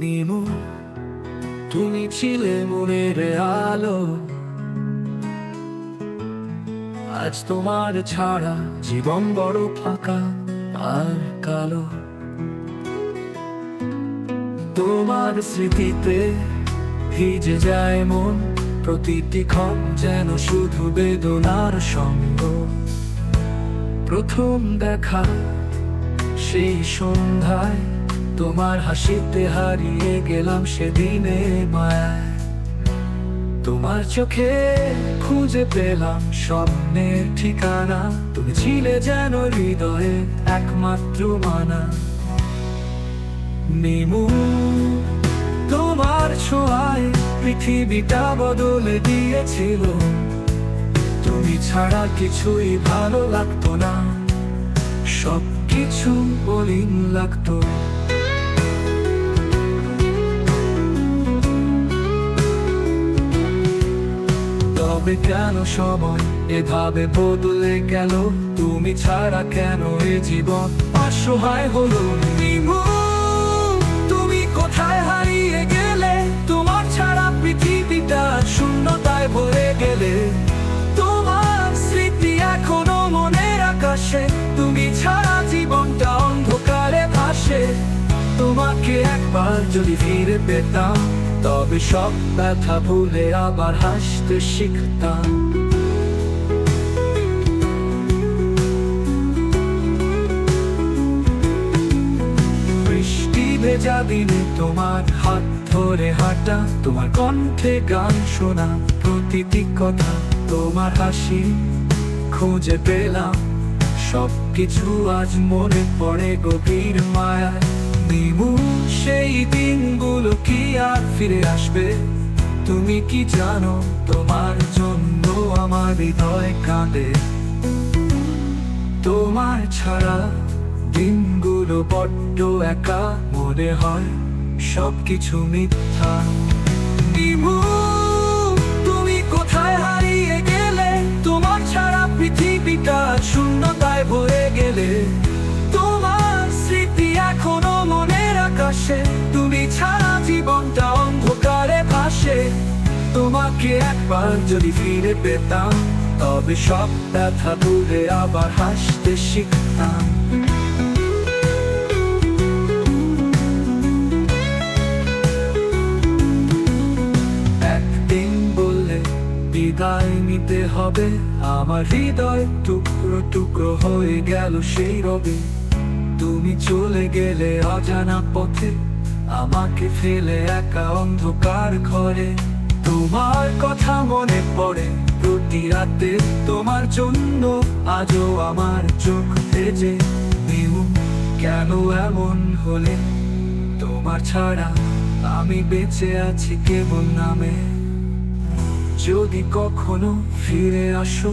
নিমু, তুমি ছিলে মনের আলো, আজ তোমার ছাড়া জীবন বড় ফাঁকা আর কালো। তোমার স্মৃতিতে ভিজে যায় মন, প্রতিটি ক্ষণ যেন শুধু বেদনার সঙ্গ। প্রথম দেখা সেই সন্ধ্যায়, তোমার হাসিতে হারিয়ে গেলাম সেদিনে মায়ায়। তোমার চোখে খুঁজে পেলাম স্বপ্নের ঠিকানা, তুমি ছিলে যেন হৃদয়ে একমাত্র মানা। নিমু, তোমার ছোঁয়ায় পৃথিবীটা বদলে দিয়েছিল, তুমি ছাড়া কিছুই ভালো লাগতো না, সবকিছু বোরিং লাগতো। তবে কেন সময় এভাবে বদলে গেল, তুমি ছাড়া কেন এ জীবন অসহায় হলো। নিমু, তুমি কোথায় হারিয়ে গেলে, তোমার ছাড়া পৃথিবীটা শূন্যতায় ভরে গেলে। তোমার স্মৃতি এখনো মনের আকাশে, তুমি ছাড়া জীবনটা অন্ধকারে ভাসে। তোমাকে একবার যদি ফিরে পেতাম, তবে সব ব্যথা ভুলে আবার হাসতে শিখতাম। বৃষ্টি ভেজা দিনে তোমার হাত ধরে হাঁটা, তোমার কণ্ঠে গান শোনা, প্রতিটি কথা তোমার হাসি খুঁজে পেলাম। সবকিছু আজ মনে পড়ে গভীর মায়ায়। নিমু, সেই দিনগুলো কি আর ফিরে আসবে? তুমি কি জানো, তোমার জন্য আমার হৃদয় কাঁদে। তোমার ছাড়া দিনগুলো বড্ড একা মনে হয়, সবকিছু মিথ্যা। নিমু, তুমি কোথায় হারিয়ে গেলে, তোমার ছাড়া পৃথিবীটা শূন্যতায় ভরে গেলে। তোমার স্মৃতি এখনো মনের আকাশে, তুমি ছাড়া জীবনটা অন্ধকারে ভাসে। তোমাকে একবার যদি ফিরে পেতাম, তবে সব ব্যথা ভুলে আবার হাসতে শিখতাম। একদিন বললে বিদায় নিতে হবে, আমার হৃদয় টুকরো টুকরো হয়ে গেল সেই রবে। তুমি চলে গেলে অজানা পথে, আমাকে ফেলে একা অন্ধকার ঘরে। তোমার কথা মনে পড়ে প্রতি রাতে, তোমার জন্য আজও আমার চোখ ভেজে। নিমু, কেন এমন হলে, তোমার ছাড়া আমি বেঁচে আছি কেবল নামে। যদি কখনো ফিরে আসো,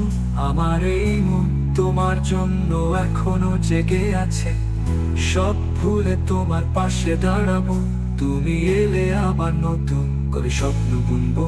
আমার এই মন তোমার জন্য এখনো জেগে আছে। সব ভুলে তোমার পাশে দাঁড়াবো, তুমি এলে আবার নতুন করে স্বপ্ন বুনবো।